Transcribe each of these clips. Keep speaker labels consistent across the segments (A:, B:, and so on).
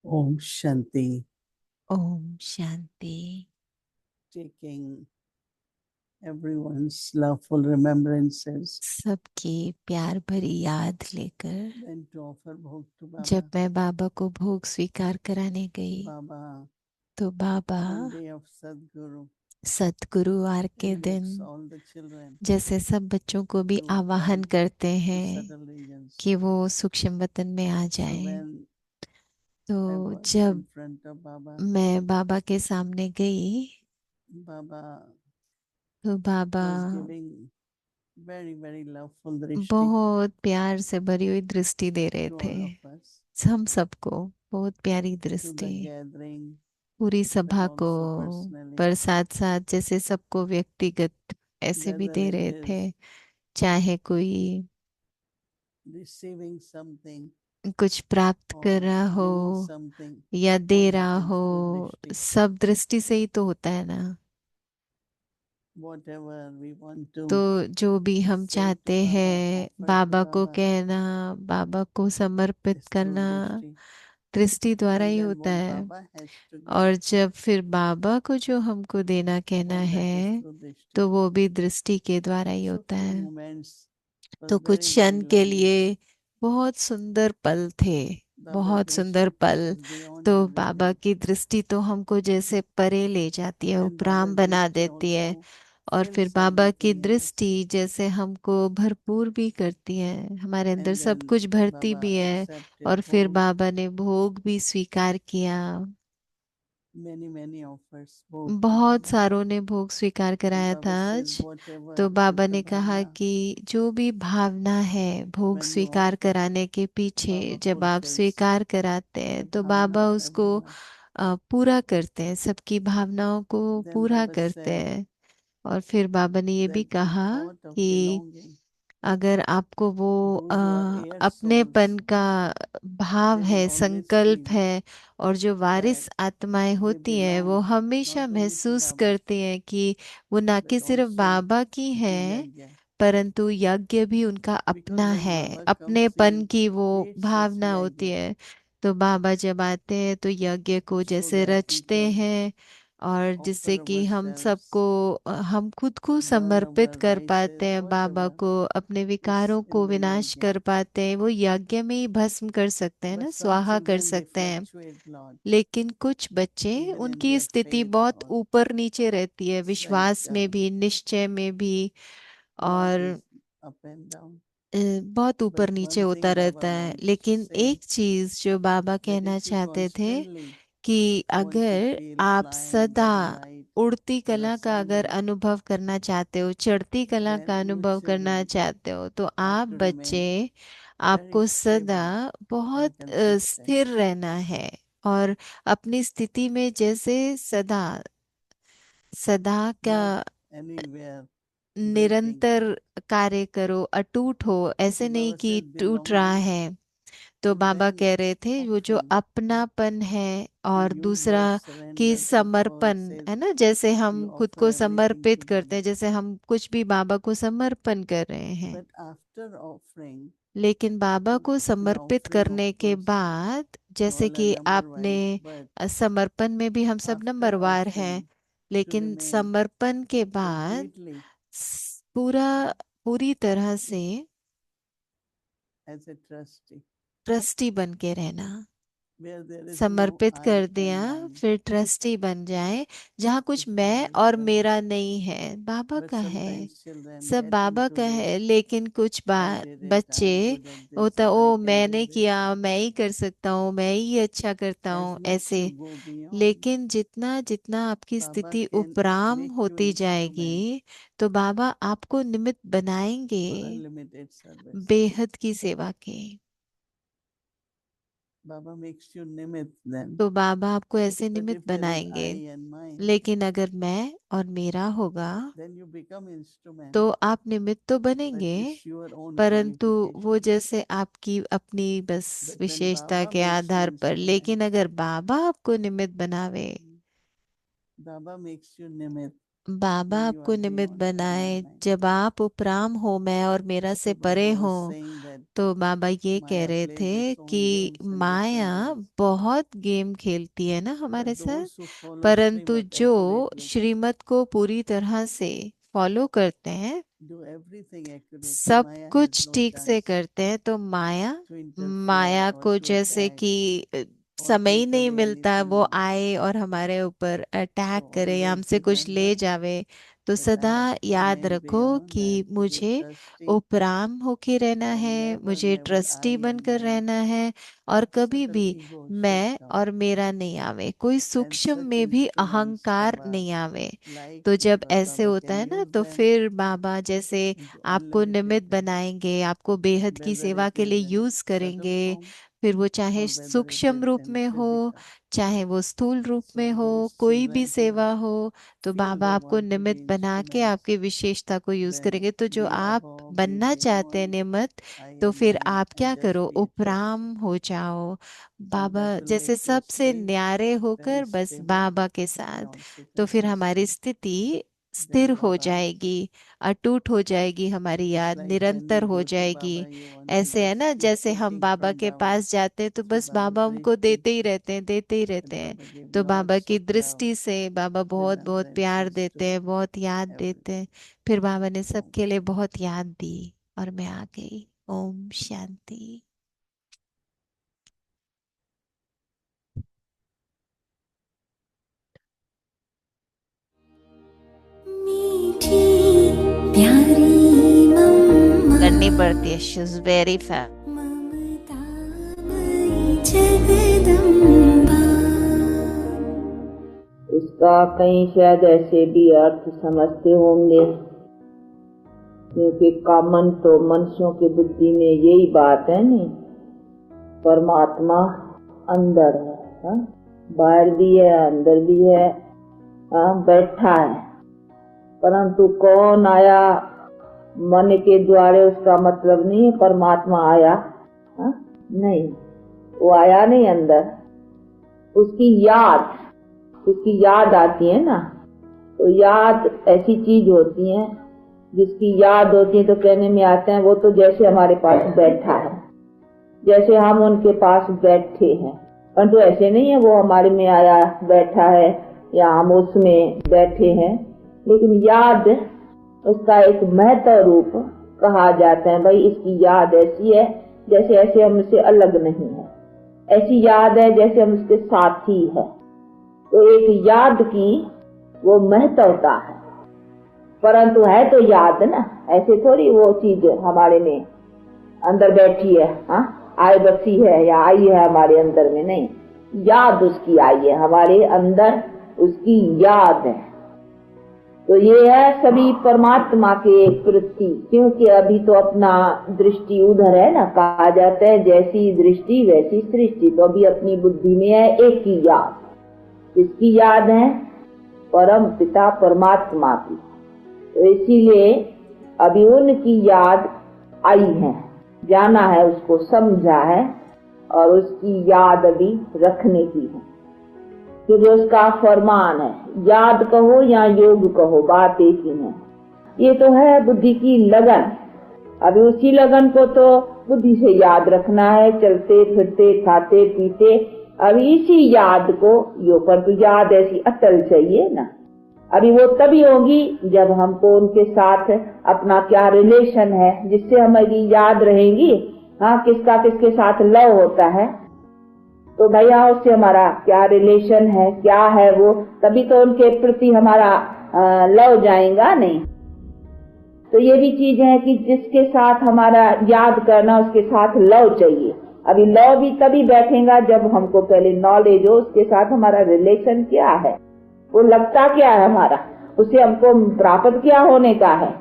A: Om Shanti.
B: Om Shanti.
A: Taking everyone's loveful remembrances.
B: सबकी प्यार भरी याद लेकर
A: Then to offer bhog to
B: जब
A: Baba.
B: मैं बाबा को भोग स्वीकार कराने गई
A: Baba,
B: तो बाबा
A: on day of Sadguru,
B: सतगुरुवार के दिन
A: invokes all the children
B: जैसे सब बच्चों को भी
A: to
B: आवाहन
A: come
B: करते
A: to
B: हैं
A: subtle regions.
B: कि वो सूक्ष्म वतन में आ
A: So
B: जाएं।
A: when I
B: तो
A: was in
B: जब
A: front of Baba,
B: मैं बाबा के सामने गई
A: Baba
B: तो बाबा
A: was giving very, very loveful drishti
B: बहुत प्यार से भरी हुई दृष्टि दे रहे
A: to
B: थे।
A: all of us,
B: हम सबको बहुत प्यारी
A: to the
B: दृष्टि
A: gathering,
B: पूरी
A: but
B: सभा को,
A: also personally.
B: पर साथ साथ जैसे सबको व्यक्तिगत ऐसे भी
A: Whether
B: दे
A: it
B: रहे थे।
A: is
B: चाहे कोई
A: receiving something
B: कुछ प्राप्त कर
A: or
B: रहा हो
A: giving something,
B: या दे
A: all
B: रहा
A: happens
B: हो,
A: through drishti.
B: सब दृष्टि से ही तो होता है ना।
A: Whatever we want
B: तो
A: to
B: जो भी हम
A: say to
B: चाहते
A: Baba,
B: हैं
A: offer to
B: बाबा को
A: Baba
B: कहना, बाबा को समर्पित
A: is through
B: करना
A: drishti.
B: दृष्टि द्वारा
A: And
B: ही
A: then
B: होता
A: what
B: है।
A: Baba has to give,
B: और जब फिर बाबा को जो हमको देना कहना
A: all that is
B: है
A: through drishti.
B: तो वो भी दृष्टि के द्वारा ही
A: So
B: होता
A: few
B: है।
A: moments was
B: तो कुछ
A: very, very
B: क्षण के
A: lovely.
B: लिए बहुत सुंदर पल थे,
A: Baba's
B: बहुत सुंदर
A: drishti took
B: पल।
A: us beyond
B: तो बाबा
A: everything.
B: की दृष्टि तो हमको जैसे परे ले जाती है,
A: And
B: उपराम
A: Baba's
B: बना
A: drishti
B: देती है।
A: also
B: और फिर
A: fills
B: बाबा की
A: everything in us.
B: दृष्टि जैसे हमको भरपूर भी करती है, हमारे अंदर
A: And
B: सब
A: then
B: कुछ भरती
A: Baba
B: भी है।
A: accepted
B: और फिर
A: bhog,
B: बाबा ने भोग भी स्वीकार किया।
A: many, many offers bhog to
B: बहुत
A: Baba.
B: सारों ने भोग स्वीकार
A: And
B: कराया था
A: Baba says,
B: आज। तो
A: whatever is
B: बाबा
A: the
B: ने कहा
A: bhavna,
B: कि जो भी भावना है भोग
A: when you
B: स्वीकार
A: offer,
B: कराने के पीछे,
A: Baba
B: जब आप
A: fulfills
B: स्वीकार कराते हैं
A: the
B: तो
A: bhavna
B: बाबा
A: of
B: उसको
A: everyone.
B: पूरा करते हैं, सबकी भावनाओं को
A: Then
B: पूरा
A: Baba
B: करते
A: said
B: हैं। और फिर बाबा ने ये भी
A: that the
B: कहा
A: thought of
B: कि
A: belonging,
B: अगर आपको वो
A: those who are heir
B: अपनेपन
A: souls,
B: का भाव
A: they will
B: है,
A: always
B: संकल्प
A: feel
B: है, और जो
A: that
B: वारिस आत्माएं
A: they
B: होती हैं वो
A: belong
B: हमेशा
A: not only to
B: महसूस
A: Baba,
B: करती हैं कि वो ना कि
A: but
B: सिर्फ
A: also
B: बाबा की
A: to
B: है,
A: Yajna.
B: परंतु यज्ञ भी उनका
A: Because
B: अपना
A: when
B: है।
A: Baba comes
B: अपनेपन
A: in,
B: की वो
A: creates such
B: भावना होती
A: Yajna
B: है। तो बाबा जब आते हैं तो यज्ञ को
A: so
B: जैसे
A: that we
B: रचते
A: can
B: हैं, और जिससे
A: offer
B: कि हम
A: ourselves,
B: सबको हम खुद को
A: burn
B: समर्पित
A: our
B: कर पाते
A: vices,
B: हैं बाबा
A: whatever
B: को, अपने
A: is
B: विकारों
A: in
B: को
A: the
B: विनाश
A: Yajna.
B: कर पाते हैं। वो यज्ञ में ही भस्म कर सकते हैं
A: But
B: ना,
A: some
B: स्वाहा कर
A: children, they
B: सकते हैं।
A: fluctuate a lot,
B: लेकिन कुछ बच्चे,
A: even in
B: उनकी
A: their
B: स्थिति
A: faith
B: बहुत
A: or
B: ऊपर नीचे रहती है,
A: it's like
B: विश्वास में भी, निश्चय में भी।
A: lot
B: और
A: is up and down.
B: बहुत
A: But
B: ऊपर नीचे
A: one
B: होता
A: thing
B: रहता
A: Baba
B: है।
A: wants to
B: लेकिन
A: say
B: एक चीज जो बाबा
A: that
B: कहना
A: if you
B: चाहते थे
A: constantly
B: कि
A: want to
B: अगर
A: feel
B: आप
A: flying
B: सदा
A: by the light
B: उड़ती
A: or
B: कला का अगर
A: ascending,
B: अनुभव करना चाहते हो, चढ़ती कला
A: then
B: का
A: you
B: अनुभव करना
A: children
B: चाहते हो, तो
A: have
B: आप
A: to
B: बच्चे,
A: remain very
B: आपको सदा
A: stable and
B: बहुत
A: consistent.
B: स्थिर रहना है। और अपनी स्थिति में जैसे सदा सदा का
A: Not anywhere breaking.
B: निरंतर कार्य करो, अटूट हो,
A: So
B: ऐसे नहीं
A: Baba
B: कि
A: says
B: टूट रहा
A: belonging,
B: है। तो
A: and
B: बाबा
A: then
B: कह रहे थे वो जो
A: offering.
B: अपनापन है,
A: We
B: और
A: use word
B: दूसरा कि
A: surrender, but Baba
B: समर्पण
A: says
B: है ना, जैसे
A: we
B: हम खुद
A: offer
B: को
A: everything
B: समर्पित
A: to
B: करते
A: Baba.
B: हैं, जैसे हम कुछ भी बाबा को समर्पण कर रहे हैं।
A: But after offering,
B: लेकिन बाबा को
A: the
B: समर्पित
A: offering of
B: करने के
A: course,
B: बाद,
A: we
B: जैसे
A: all are
B: कि
A: number
B: आपने
A: wise, but
B: समर्पण में भी हम सब
A: after
B: नंबरवार हैं,
A: offering, to
B: लेकिन
A: remain
B: समर्पण के बाद
A: completely
B: पूरा, पूरी तरह से
A: as a trustee,
B: ट्रस्टी बन के रहना।
A: where there is no
B: समर्पित
A: I
B: कर
A: and
B: दिया,
A: mine.
B: फिर ट्रस्टी बन जाए, जहाँ कुछ
A: It's
B: मैं
A: Baba's
B: और
A: trust.
B: मेरा नहीं है, बाबा
A: But
B: का है।
A: sometimes children
B: सब
A: get
B: बाबा
A: into
B: का है,
A: this,
B: लेकिन कुछ
A: I
B: bar
A: did it, I
B: बच्चे
A: am good at this,
B: होता,
A: or I
B: O
A: can do
B: मैंने
A: this.
B: किया, मैं ही कर सकता हूँ, मैं ही अच्छा करता
A: As
B: हूँ,
A: much you
B: ऐसे।
A: go beyond,
B: लेकिन जितना जितना आपकी
A: Baba
B: स्थिति
A: can
B: उपराम
A: make you
B: होती
A: instrument
B: जाएगी, तो बाबा आपको निमित्त बनाएंगे
A: for unlimited service.
B: बेहद की सेवा के।
A: Baba makes you nimit then.
B: तो बाबा आपको ऐसे
A: But
B: निमित्त
A: if there is
B: बनाएंगे।
A: I and mine,
B: लेकिन अगर मैं और मेरा होगा
A: then you become instrument,
B: तो आप निमित्त तो
A: but
B: बनेंगे,
A: it's your own
B: परंतु वो
A: qualification.
B: जैसे आपकी अपनी बस
A: But when
B: विशेषता
A: Baba
B: के
A: makes you
B: आधार पर।
A: instrument,
B: लेकिन अगर बाबा आपको निमित्त बनावे,
A: Baba makes you nimit.
B: Baba
A: when you
B: आपको
A: are
B: निमित्त
A: beyond
B: बनाए,
A: 199.
B: जब आप उपराम हो मैं और मेरा से
A: So
B: परे
A: Baba
B: हो।
A: was saying that
B: तो बाबा ये कह
A: Maya
B: रहे
A: plays
B: थे
A: its own
B: कि
A: games in
B: Maya
A: different ways.
B: बहुत गेम खेलती है ना हमारे
A: But
B: साथ,
A: those who follow
B: परंतु
A: Srimad
B: जो
A: accurately
B: श्रीमत को पूरी तरह से फॉलो करते हैं,
A: do everything accurately,
B: सब
A: Maya has
B: कुछ
A: no
B: ठीक से
A: chance
B: करते हैं, तो माया
A: to interfere
B: माया
A: or
B: को
A: to
B: जैसे
A: attack
B: कि
A: or
B: समय ही
A: take
B: नहीं
A: away
B: मिलता है वो
A: anything.
B: आए और हमारे ऊपर
A: So
B: अटैक करे या
A: always
B: हमसे कुछ ले
A: remember
B: जावे। तो
A: that I
B: सदा
A: have to
B: याद
A: remain
B: रखो
A: beyond
B: कि
A: and to be
B: मुझे
A: trusting
B: उपराम होके रहना
A: and
B: है,
A: never,
B: मुझे
A: never I
B: ट्रस्टी
A: and
B: बनकर
A: my
B: रहना है, और कभी
A: subtle
B: भी
A: ego should
B: मैं
A: come.
B: और मेरा नहीं आवे, कोई
A: And
B: सूक्ष्म
A: such
B: में भी
A: instruments,
B: अहंकार
A: Baba,
B: नहीं आवे।
A: like
B: तो जब
A: Baba,
B: ऐसे
A: Baba
B: होता
A: can
B: है ना,
A: use
B: तो
A: them
B: फिर बाबा जैसे
A: into
B: आपको
A: unlimited
B: निमित्त
A: things,
B: बनाएंगे, आपको बेहद की
A: whether
B: सेवा
A: it
B: के
A: is
B: लिए
A: in
B: यूज
A: subtle
B: करेंगे,
A: form
B: फिर वो चाहे
A: or whether it
B: सूक्ष्म
A: is
B: रूप
A: in
B: में हो,
A: physical.
B: चाहे वो स्थूल रूप
A: So
B: में हो,
A: those
B: कोई भी
A: children who
B: सेवा हो, तो
A: feel
B: बाबा
A: they
B: आपको
A: want to
B: निमित्त
A: be
B: बना के
A: instruments,
B: आपकी विशेषता को यूज
A: then
B: करेंगे। तो जो
A: be
B: आप
A: above, be
B: बनना चाहते हैं
A: beyond
B: निमित्त,
A: I
B: तो
A: and
B: फिर
A: my,
B: आप
A: and
B: क्या करो,
A: just be a
B: उपराम
A: trustee.
B: हो जाओ
A: And
B: बाबा
A: that will
B: जैसे
A: make you
B: सबसे
A: stay
B: न्यारे
A: very
B: होकर बस
A: stable
B: बाबा के साथ।
A: and also
B: तो फिर हमारी
A: consistent.
B: स्थिति स्थिर
A: Then
B: हो
A: Baba,
B: जाएगी, अटूट हो जाएगी, हमारी
A: it's
B: याद
A: like when
B: निरंतर
A: you
B: हो
A: go to
B: जाएगी।
A: Baba, you want to
B: ऐसे है
A: just
B: ना,
A: keep
B: जैसे हम
A: taking
B: बाबा
A: from
B: के
A: Baba.
B: पास जाते हैं तो
A: So
B: बस
A: Baba
B: बाबा हमको
A: drishti,
B: देते ही रहते हैं, देते ही रहते
A: and
B: हैं।
A: Baba give
B: तो बाबा
A: lots
B: की
A: of love,
B: दृष्टि से बाबा बहुत बहुत प्यार
A: remembrances
B: देते
A: to
B: हैं, बहुत याद देते
A: everyone.
B: हैं। फिर बाबा ने
A: Om
B: सबके लिए
A: Shanti.
B: बहुत याद दी और मैं आ गई। ओम शांति।
C: मीठी प्यारी मम्मा,
B: करनी पड़ती है, शी इज वेरी फैस्ट।
C: ममता मई जगदम्बा।
D: इसका कहीं शायद ऐसे भी अर्थ समझते होंगे, क्योंकि कॉमन तो मनुष्यों की बुद्धि में यही बात है नहीं, परमात्मा अंदर है, हा? बाहर भी है अंदर भी है, हा? बैठा है, परंतु कौन आया मन के द्वारे उसका मतलब नहीं है परमात्मा आया, हा? नहीं, वो आया नहीं अंदर, उसकी याद आती है ना। तो याद ऐसी चीज होती है जिसकी याद होती है तो कहने में आते हैं वो तो जैसे हमारे पास बैठा है, जैसे हम उनके पास बैठे हैं, परंतु ऐसे नहीं है वो हमारे में आया बैठा है या हम उसमें बैठे हैं। लेकिन याद उसका एक महत्व रूप कहा जाता है, भाई इसकी याद ऐसी है जैसे ऐसे हमसे अलग नहीं है, ऐसी याद है जैसे हम उसके साथी है। तो एक याद की वो महत्वता है, परंतु है तो याद ना, ऐसे थोड़ी वो चीज हमारे में अंदर बैठी है, हाँ आए बसी है या आई है हमारे अंदर में, नहीं, याद उसकी आई है हमारे अंदर, उसकी याद है। तो ये है सभी परमात्मा के प्रति, क्योंकि अभी तो अपना दृष्टि उधर है ना, कहा जाता है जैसी दृष्टि वैसी सृष्टि। तो अभी अपनी बुद्धि में है एक ही याद, किसकी याद है, परम पिता परमात्मा की। तो इसीलिए अभी उनकी याद आई है, जाना है उसको, समझा है, और उसकी याद अभी रखने की है, क्योंकि उसका फरमान है, याद कहो या योग कहो बात एक ही है। ये तो है बुद्धि की लगन, अभी उसी लगन को तो बुद्धि से याद रखना है, चलते फिरते खाते पीते, अभी इसी याद को यो, पर तो याद ऐसी अटल चाहिए ना। अभी वो तभी होगी जब हमको उनके साथ अपना क्या रिलेशन है जिससे हमारी याद रहेगी, हाँ किसका किसके साथ लव होता है, तो भैया उससे हमारा क्या रिलेशन है, क्या है वो, तभी तो उनके प्रति हमारा लव जाएगा नहीं। तो ये भी चीज है कि जिसके साथ हमारा याद करना उसके साथ लव चाहिए। अभी लव भी तभी बैठेगा जब हमको पहले नॉलेज हो उसके साथ हमारा रिलेशन क्या है, वो लगता क्या है हमारा, उसे हमको प्राप्त क्या होने का है।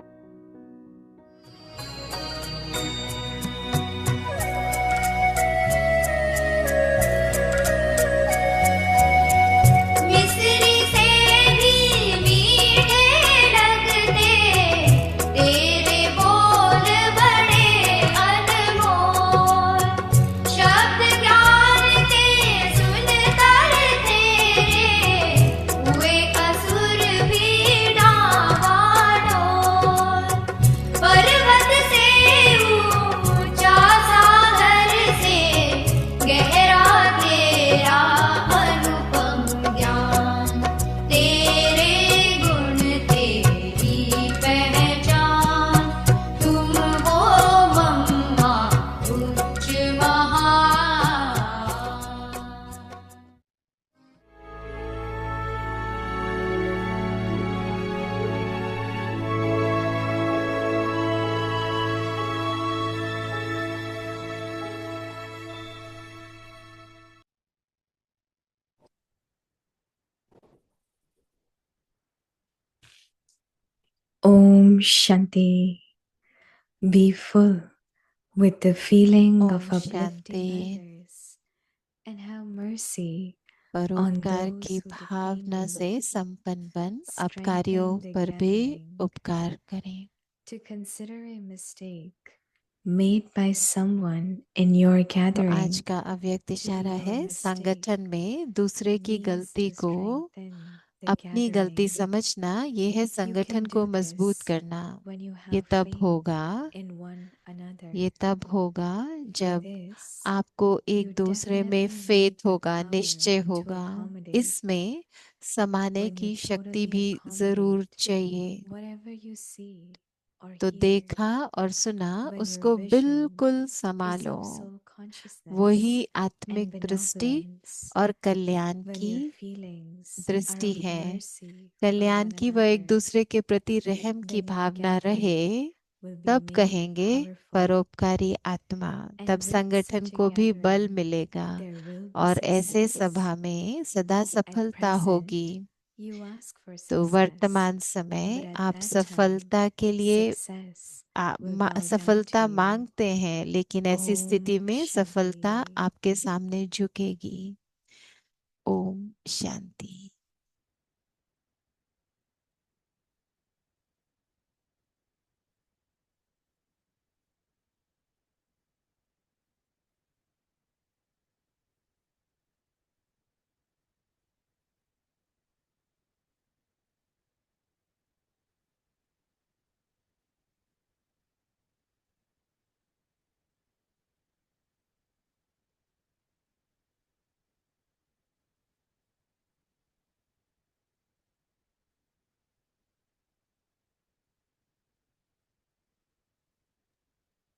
C: मिस्री से भी मीठे लगते तेरे बोल बड़े अनमोल, शब्द ज्ञान के सुनकर तेरे हुए असुर भी dance
E: Om Shanti. Be full with the feeling
B: Om
E: of uplifting
B: Shanti.
E: others and have mercy on
B: परोपकार
E: those
B: की
E: who
B: भावना
E: defeat
B: से
E: you.
B: संपन्न बन अपकारियों
E: Strengthen the
B: पर भी
E: gathering
B: उपकार करें।
E: to consider a mistake made by someone in your
B: तो आज
E: gathering
B: का अव्यक्त
E: to be
B: इशारा
E: your
B: है,
E: mistake
B: संगठन में दूसरे की
E: means
B: गलती
E: to
B: को
E: strengthen the
B: अपनी गलती
E: gathering.
B: समझना, ये है
E: You
B: संगठन
E: can
B: को
E: do
B: मजबूत
E: this
B: करना।
E: when you
B: ये
E: have
B: तब
E: faith
B: होगा
E: in one another.
B: ये तब होगा
E: For
B: जब
E: this,
B: आपको
E: you
B: एक दूसरे में
E: definitely need
B: फेथ
E: the
B: होगा,
E: power
B: निश्चय
E: to
B: होगा।
E: accommodate
B: इसमें समाने
E: when you
B: की शक्ति
E: totally
B: भी जरूर
E: accommodate
B: चाहिए।
E: whatever you see or
B: तो
E: hear.
B: देखा और सुना
E: When your
B: उसको
E: vision
B: बिल्कुल
E: is
B: संभालो।
E: of soul consciousness
B: वही
E: and
B: आत्मिक दृष्टि
E: benevolence,
B: और कल्याण
E: when
B: की
E: your feelings are
B: दृष्टि
E: of
B: है।
E: mercy for
B: कल्याण
E: one
B: की व एक
E: another,
B: दूसरे के प्रति रहम की
E: then your
B: भावना
E: gathering
B: रहे,
E: will be
B: तब
E: made
B: कहेंगे
E: powerful.
B: परोपकारी आत्मा।
E: And
B: तब
E: with
B: संगठन
E: such a
B: को भी बल
E: gathering,
B: मिलेगा
E: there will be
B: और ऐसे
E: success.
B: सभा में सदा
E: At
B: सफलता
E: present,
B: होगी।
E: you ask for
B: तो
E: success,
B: वर्तमान
E: but
B: समय
E: at
B: आप
E: that time,
B: सफलता के लिए
E: success will bow down
B: सफलता
E: to you.
B: मांगते हैं, लेकिन ऐसी स्थिति
E: Om
B: में सफलता
E: Shanti.
B: आपके सामने झुकेगी। Om Shanti.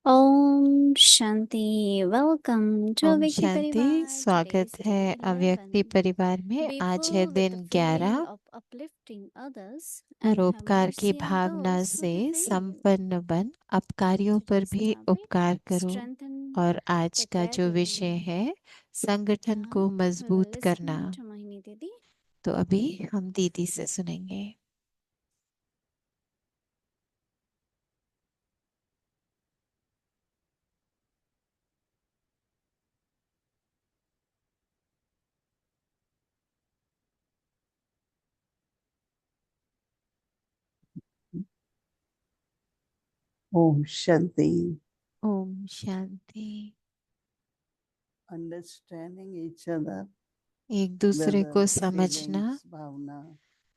F: Om Shanti. Welcome two
B: ohm
F: अव्यक्ति
B: शांति।
F: परिवार।
B: स्वागत
F: Today
B: है
F: is day
B: अव्यक्ति
F: 11.
B: परिवार में।
F: Be
B: आज है
F: full with the
B: दिन
F: feeling
B: 11।
F: of uplifting others and have
B: परोपकार की
F: mercy on
B: Bhavna
F: those who
B: से
F: defame you.
B: संपन्न बन अपकारियों पर
F: Today's
B: भी
F: topic:
B: उपकार करो।
F: strengthen
B: और आज
F: the
B: का जो विषय
F: gathering.
B: है, संगठन
F: Now
B: को
F: we will
B: मजबूत करना।
F: listen to Mohini Didi.
B: तो अभी हम दीदी से सुनेंगे।
A: Om Shanti.
B: Om Shanti.
A: Understanding each other,
B: एक दूसरे
A: whether
B: को समझना,
A: feelings, bhavna,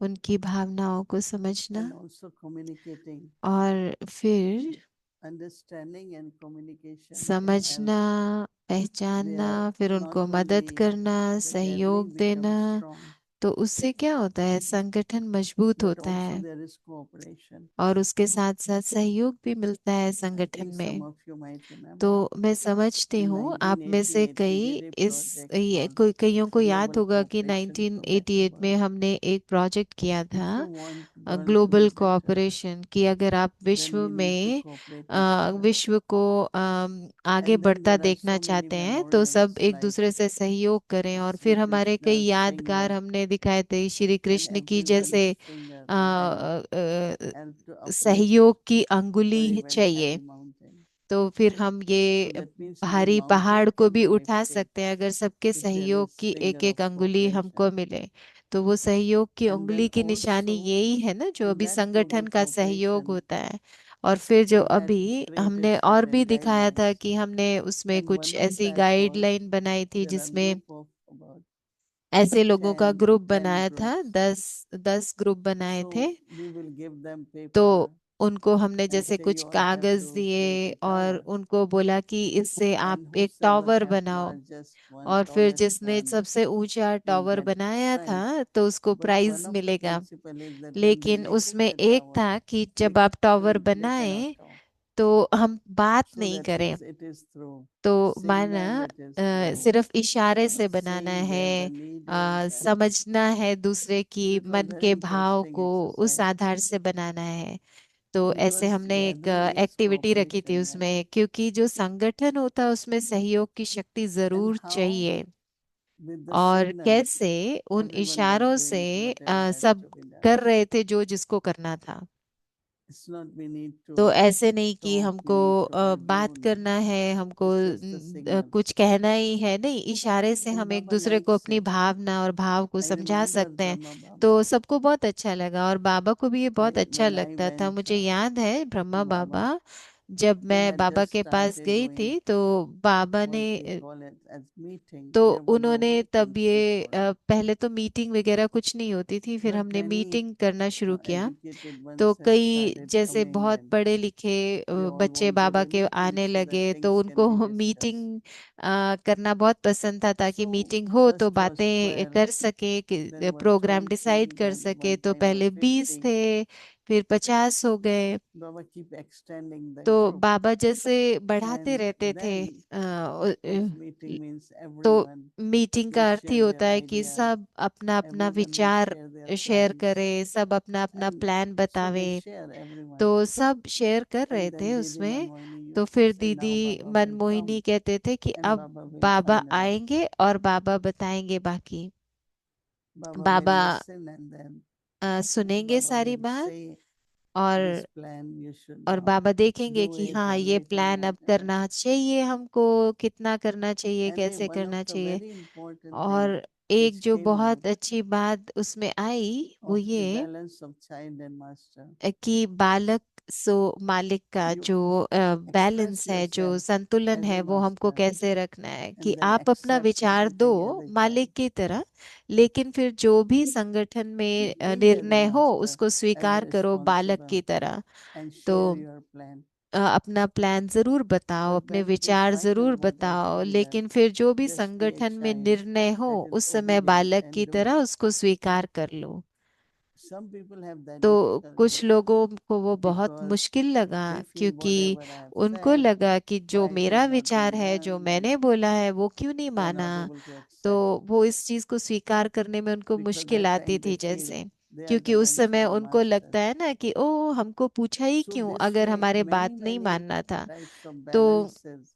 B: उनकी भावनाओं को समझना,
A: and also communicating.
B: और फिर
A: Understanding and communication can help.
B: समझना, पहचानना,
A: Where
B: फिर
A: not
B: उनको मदद
A: only
B: करना,
A: the
B: सहयोग
A: gathering
B: देना।
A: becomes strong,
B: तो उससे क्या होता है, संगठन मजबूत
A: but
B: होता
A: also
B: है
A: there is cooperation.
B: और उसके साथ साथ सहयोग भी मिलता है
A: I
B: संगठन
A: think
B: में।
A: some of you might remember
B: तो मैं समझती
A: in
B: हूँ आप में से
A: 1988 we
B: कई
A: did a
B: इस
A: project
B: कईयों को
A: called
B: याद
A: Global
B: होगा कि
A: Cooperation for Better
B: 1988 में
A: World.
B: हमने एक प्रोजेक्ट किया
A: If
B: था,
A: you want world to
B: global
A: be better,
B: cooperation, कि अगर आप
A: then
B: विश्व
A: we need to
B: में
A: cooperate each other.
B: विश्व को आगे
A: And then
B: बढ़ता
A: there are
B: देखना
A: so many
B: चाहते हैं, तो सब
A: memorials
B: एक
A: like
B: दूसरे से सहयोग करें। और
A: Sri
B: फिर हमारे कई
A: Krishna's
B: यादगार
A: finger
B: हमने दिखाए थे, श्री
A: and
B: कृष्ण की जैसे
A: everyone's finger and
B: a,
A: help to uplift
B: सहयोग की
A: for
B: अंगुली
A: a very
B: चाहिए।
A: heavy mountain.
B: तो फिर हम
A: So
B: ये
A: that means even
B: भारी पहाड़
A: mountain
B: को
A: can
B: भी
A: be
B: उठा
A: lifted
B: सकते हैं अगर सबके
A: if there
B: सहयोग
A: is
B: की एक
A: finger
B: एक
A: of
B: अंगुली हमको
A: cooperation.
B: मिले। तो वो सहयोग की
A: And
B: उंगली
A: then
B: की निशानी
A: also
B: यही है ना, जो
A: in
B: अभी
A: that
B: संगठन
A: global
B: का सहयोग
A: cooperation
B: होता है। और फिर जो
A: we had
B: अभी
A: created
B: हमने और भी
A: certain
B: दिखाया था
A: guidelines,
B: कि हमने उसमें
A: and
B: कुछ
A: one of
B: ऐसी
A: that was
B: गाइडलाइन बनाई थी
A: there are
B: जिसमें
A: group of about
B: ऐसे लोगों का
A: 10
B: ग्रुप
A: 10
B: बनाया था,
A: groups.
B: 10 ग्रुप बनाए थे।
A: So we will give them
B: तो
A: paper
B: उनको हमने
A: and
B: जैसे
A: say
B: कुछ
A: you all have
B: कागज
A: to
B: दिए
A: create a
B: और
A: tower,
B: उनको बोला कि इससे आप
A: and
B: एक
A: whosoever
B: टावर
A: has
B: बनाओ।
A: largest one
B: और फिर
A: tallest
B: जिसने
A: one
B: सबसे ऊंचा
A: will
B: टावर
A: get
B: बनाया
A: prize.
B: था तो उसको
A: But
B: prize
A: one of the
B: मिलेगा।
A: principle is that when we
B: लेकिन
A: lift
B: उसमें
A: the
B: एक
A: tower,
B: था कि
A: we
B: जब आप टावर
A: shouldn't, we cannot
B: बनाए
A: talk.
B: तो हम बात
A: So
B: नहीं
A: that
B: करें।
A: means it is through
B: तो माना
A: signal, it is through
B: सिर्फ इशारे से बनाना
A: saying where the
B: है,
A: need is, and
B: समझना है दूसरे की
A: so it was
B: मन
A: very
B: के भाव
A: interesting
B: को, उस
A: exercise
B: आधार से बनाना है। तो ऐसे
A: because
B: हमने एक
A: gathering needs
B: एक्टिविटी रखी थी
A: cooperation
B: उसमें, क्योंकि जो संगठन होता है उसमें सहयोग की शक्ति
A: and
B: जरूर
A: how
B: चाहिए।
A: with the
B: और
A: signal
B: कैसे उन
A: everyone was
B: इशारों से
A: doing whatever has
B: सब
A: to be done.
B: कर रहे थे जो जिसको करना था।
A: It's not we need
B: तो
A: to
B: ऐसे नहीं कि
A: talk, we
B: हमको
A: need to
B: बात
A: argue. No,
B: करना है, हमको
A: it's just a signal.
B: कुछ कहना ही है, नहीं, इशारे से
A: And
B: हम एक
A: Baba
B: दूसरे को
A: likes
B: अपनी
A: it.
B: भावना और भाव को
A: I
B: समझा
A: remember
B: सकते हैं।
A: Brahma
B: तो
A: Baba.
B: सबको बहुत अच्छा लगा और बाबा को भी ये बहुत अच्छा
A: When I
B: लगता था।
A: went
B: मुझे याद है ब्रह्मा
A: to Baba,
B: बाबा, जब
A: they
B: मैं
A: had
B: बाबा
A: just
B: के पास
A: started
B: गई
A: doing
B: थी तो बाबा
A: what
B: ने
A: we call it as meeting.
B: तो
A: There were no
B: उन्होंने तब
A: meetings
B: ये
A: before.
B: पहले तो मीटिंग वगैरह कुछ नहीं होती थी, फिर
A: But
B: हमने
A: many
B: मीटिंग करना शुरू किया।
A: educated
B: तो
A: ones had
B: कई
A: started
B: जैसे
A: coming
B: बहुत
A: and
B: पढ़े लिखे
A: they all
B: बच्चे
A: wanted
B: बाबा
A: a
B: के
A: meeting
B: आने
A: so that
B: लगे, तो
A: things can
B: उनको
A: be discussed.
B: मीटिंग करना बहुत पसंद था, ताकि
A: So
B: मीटिंग हो तो
A: first was
B: बातें
A: 12,
B: कर सके, कि
A: then was
B: प्रोग्राम
A: 20,
B: डिसाइड कर
A: then
B: सके।
A: one
B: तो
A: time was
B: पहले 20
A: 50.
B: थे, फिर 50 हो गए।
A: Baba keep extending the
B: तो
A: group.
B: बाबा जैसे बढ़ाते
A: And
B: रहते थे।
A: then first meeting means
B: तो
A: everyone
B: मीटिंग
A: will
B: का अर्थ ही
A: share
B: होता
A: their
B: है कि
A: ideas.
B: सब अपना अपना
A: Everyone will
B: विचार
A: share their
B: शेयर
A: plans.
B: करे, सब अपना अपना
A: And
B: प्लान
A: so
B: बतावे।
A: they share everyone.
B: तो सब शेयर कर रहे
A: And then
B: थे
A: Didi
B: उसमें।
A: Manmohini
B: तो
A: used to
B: फिर
A: say, now
B: दीदी
A: Baba will
B: मनमोहिनी
A: come
B: कहते थे कि
A: and
B: अब
A: Baba will
B: बाबा
A: finalize.
B: आएंगे और बाबा बताएंगे बाकी।
A: Baba will
B: Baba
A: listen and then
B: सुनेंगे
A: Baba
B: सारी
A: will
B: बात,
A: say,
B: और
A: this plan you should now
B: बाबा देखेंगे
A: do
B: कि
A: it
B: हाँ
A: or
B: ये
A: little
B: प्लान अब
A: whatever.
B: करना चाहिए, हमको कितना करना चाहिए,
A: And
B: कैसे
A: one of
B: करना
A: the
B: चाहिए।
A: very important thing
B: और एक
A: which
B: जो
A: came out
B: बहुत अच्छी बात उसमें आई वो
A: of the
B: ये
A: balance of child and master,
B: कि बालक सो मालिक का
A: you
B: जो बैलेंस
A: express
B: है, जो
A: yourself
B: संतुलन
A: as a
B: है, वो हमको
A: master
B: कैसे रखना है, कि
A: and then
B: आप अपना
A: accept
B: विचार दो
A: everything as a
B: मालिक
A: child.
B: की तरह, लेकिन फिर जो भी संगठन में
A: Be as a
B: निर्णय हो
A: master,
B: उसको
A: as a
B: स्वीकार करो बालक
A: responsible
B: की तरह।
A: and
B: तो
A: share your plan.
B: अपना प्लान जरूर बताओ,
A: But
B: अपने
A: when it is
B: विचार
A: final,
B: जरूर
A: what has
B: बताओ,
A: to be done?
B: लेकिन फिर जो भी
A: Just be a
B: संगठन में
A: child
B: निर्णय हो
A: that is
B: उस समय
A: obedient
B: बालक
A: and
B: की
A: do
B: तरह
A: it.
B: उसको स्वीकार कर लो।
A: Some people have that
B: तो
A: difficulty
B: कुछ लोगों को वो बहुत
A: because
B: मुश्किल लगा,
A: they feel
B: क्योंकि
A: whatever I have
B: उनको
A: said,
B: लगा कि जो
A: why it
B: मेरा
A: is not
B: विचार
A: being
B: है, जो
A: done,
B: मैंने बोला है, वो क्यों नहीं
A: they are
B: माना।
A: not able to
B: तो
A: accept
B: वो इस चीज को स्वीकार करने में उनको
A: because
B: मुश्किल
A: that
B: आती
A: time they
B: थी,
A: feel
B: जैसे
A: they are
B: क्योंकि
A: the
B: उस
A: ones who
B: समय
A: are
B: उनको लगता
A: masters.
B: है ना कि ओ हमको पूछा ही
A: So
B: क्यों
A: this
B: अगर
A: way,
B: हमारे बात
A: many
B: नहीं
A: many
B: मानना था।
A: types of
B: तो
A: balances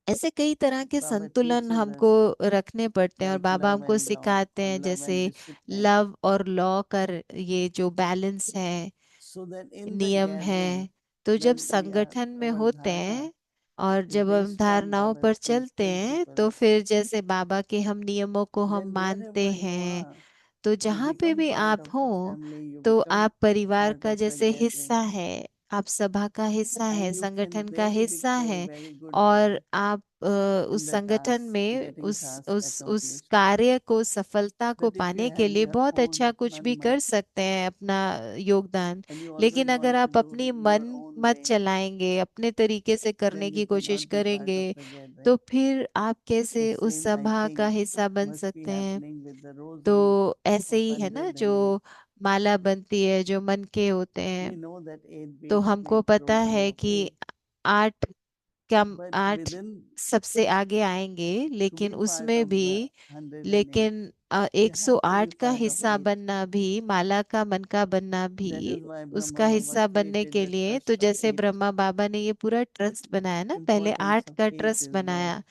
B: ऐसे कई तरह के
A: Baba
B: संतुलन
A: teaches
B: हमको
A: us,
B: रखने पड़ते हैं और
A: like
B: बाबा
A: love
B: हमको
A: and law
B: सिखाते
A: or
B: हैं,
A: love
B: जैसे
A: and discipline,
B: लव और लॉ का ये जो बैलेंस है,
A: so that in the
B: नियम
A: gathering,
B: है। तो जब
A: when we are
B: संगठन में
A: our
B: होते
A: dharana
B: हैं और
A: is
B: जब हम
A: based on
B: धारणाओं पर
A: Baba's these
B: चलते हैं, तो
A: principles,
B: फिर जैसे बाबा के हम नियमों को हम
A: then
B: मानते
A: wherever you
B: हैं,
A: are,
B: तो
A: you
B: जहाँ पे
A: become
B: भी
A: part
B: आप
A: of
B: हो
A: the family, you
B: तो
A: become
B: आप परिवार
A: part
B: का
A: of the
B: जैसे
A: gathering,
B: हिस्सा है, आप सभा का हिस्सा है,
A: and you can
B: संगठन का
A: really
B: हिस्सा
A: play a
B: है।
A: very good role
B: और आप
A: in
B: उस
A: the
B: संगठन
A: task,
B: में
A: getting task
B: उस
A: accomplished.
B: कार्य को सफलता को
A: But if you
B: पाने के
A: have
B: लिए
A: your
B: बहुत
A: own
B: अच्छा कुछ भी
A: man
B: कर सकते हैं अपना योगदान।
A: and you always
B: लेकिन अगर
A: want to
B: आप
A: do
B: अपनी
A: your
B: मन
A: own
B: मत
A: way,
B: चलाएंगे, अपने तरीके से करने
A: then you
B: की कोशिश
A: cannot be part
B: करेंगे,
A: of the gathering.
B: तो फिर आप
A: So
B: कैसे उस
A: same, I
B: सभा का
A: think,
B: हिस्सा बन
A: must be
B: सकते हैं।
A: happening with the rosary
B: तो ऐसे
A: of
B: ही है ना, जो
A: Pandradani.
B: माला बनती है, जो मन के होते
A: We
B: हैं।
A: know that 8
B: तो
A: beads
B: हमको
A: make
B: पता
A: rosary
B: है
A: of
B: कि
A: 8,
B: 8 कम
A: but
B: 8
A: within
B: सबसे आगे आएंगे,
A: to
B: लेकिन
A: be part
B: उसमें
A: of
B: भी,
A: the 108,
B: लेकिन
A: you have to be
B: 108 का
A: part of
B: हिस्सा
A: 8.
B: बनना भी, माला का मन का बनना भी,
A: That is why
B: उसका
A: Brahma Baba
B: हिस्सा बनने
A: created
B: के
A: the
B: लिए, तो
A: trust of
B: जैसे
A: 8,
B: ब्रह्मा बाबा ने ये पूरा ट्रस्ट बनाया ना, पहले
A: importance
B: 8
A: of
B: का
A: 8
B: ट्रस्ट
A: is there.
B: बनाया।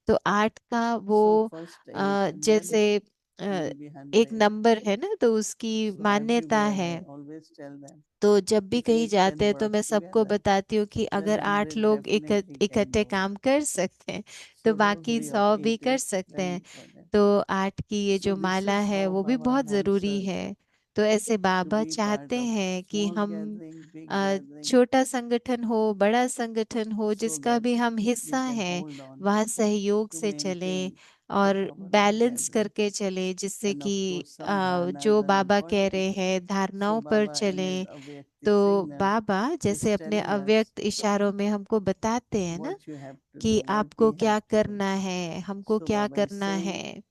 B: तो 8 का वो
A: So first 8 and then
B: जैसे
A: will be
B: एक
A: 100.
B: नंबर है ना, तो उसकी
A: So
B: मान्यता
A: everywhere
B: है।
A: I always tell them,
B: तो जब भी
A: if
B: कहीं
A: 8
B: जाते
A: can
B: हैं तो
A: work
B: मैं सबको
A: together,
B: बताती हूँ कि
A: then
B: अगर 8
A: 100
B: लोग
A: definitely can
B: इकट्ठे
A: do.
B: काम कर सकते हैं तो
A: So
B: बाकी
A: rosary of
B: 100 भी
A: 8
B: कर
A: is
B: सकते
A: very
B: हैं।
A: important.
B: तो 8 की ये
A: So
B: जो
A: this
B: माला
A: is
B: है
A: how
B: वो भी
A: Baba
B: बहुत
A: wants
B: जरूरी
A: us
B: है। तो ऐसे
A: to
B: बाबा
A: be part
B: चाहते
A: of
B: हैं कि
A: small
B: हम
A: gathering, big gathering,
B: छोटा संगठन हो, बड़ा संगठन हो,
A: so
B: जिसका
A: that
B: भी हम
A: we
B: हिस्सा
A: can
B: हैं,
A: hold on
B: वहाँ सहयोग
A: to
B: से चलें
A: maintain the
B: और
A: power of the
B: balance
A: gathering.
B: करके चलें, जिससे
A: And
B: कि
A: of course, some dharnas
B: जो
A: are
B: बाबा कह
A: important.
B: रहे हैं
A: So
B: धारणाओं पर
A: Baba in his
B: चलें।
A: Avyakti
B: तो
A: signal
B: बाबा
A: is
B: जैसे अपने
A: telling us
B: अव्यक्त इशारों में हमको बताते हैं ना
A: what you have to
B: कि
A: do, what
B: आपको
A: we
B: क्या
A: have to do.
B: करना है, हमको
A: So
B: क्या
A: Baba is
B: करना
A: saying,
B: है।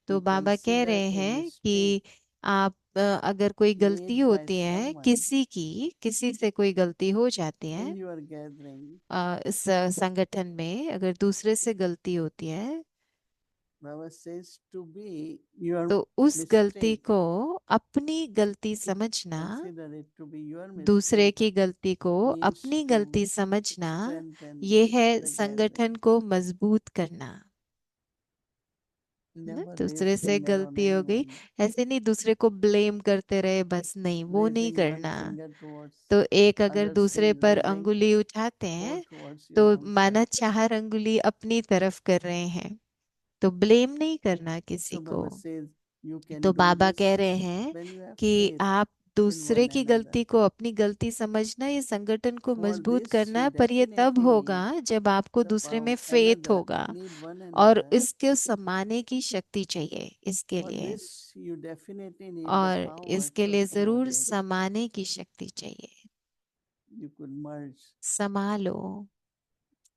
B: तो
A: you
B: बाबा कह
A: consider
B: रहे
A: a
B: हैं
A: mistake
B: कि आप अगर कोई गलती
A: made by
B: होती है,
A: someone
B: किसी से कोई गलती हो जाती है,
A: in your gathering.
B: इस संगठन में अगर दूसरे से गलती होती है,
A: Baba says to be your
B: तो उस गलती
A: mistake.
B: को अपनी गलती समझना,
A: Consider it to be your
B: दूसरे
A: mistake
B: की गलती को
A: means
B: अपनी
A: to
B: गलती समझना,
A: strengthen
B: ये है
A: the
B: संगठन
A: gathering.
B: को मजबूत करना। ना,
A: never
B: दूसरे
A: raise
B: से
A: finger on
B: गलती हो गई,
A: anyone,
B: ऐसे नहीं दूसरे को ब्लेम करते रहे, बस नहीं, वो नहीं
A: raising one
B: करना।
A: finger towards
B: तो एक अगर
A: others
B: दूसरे
A: is
B: पर
A: raising
B: अंगुली उठाते
A: four
B: हैं
A: towards
B: तो
A: your own
B: माना
A: self.
B: 4 अंगुली अपनी तरफ कर रहे हैं, तो ब्लेम नहीं करना किसी
A: So
B: को।
A: Baba says you can
B: तो
A: do
B: बाबा कह
A: this
B: रहे हैं
A: when you have
B: कि
A: faith
B: आप
A: in
B: दूसरे
A: one
B: की
A: another.
B: गलती को अपनी गलती समझना, ये संगठन को
A: For
B: मजबूत
A: this
B: करना
A: you
B: है, पर ये तब
A: definitely
B: होगा
A: need
B: जब आपको
A: the
B: दूसरे
A: power
B: में
A: of
B: फेथ
A: another,
B: होगा,
A: need one
B: और
A: another.
B: इसके समाने की शक्ति चाहिए इसके
A: For
B: लिए,
A: this you definitely need the
B: और
A: power
B: इसके
A: to
B: लिए जरूर
A: accommodate.
B: समाने की शक्ति चाहिए।
A: You could merge.
B: संभालो,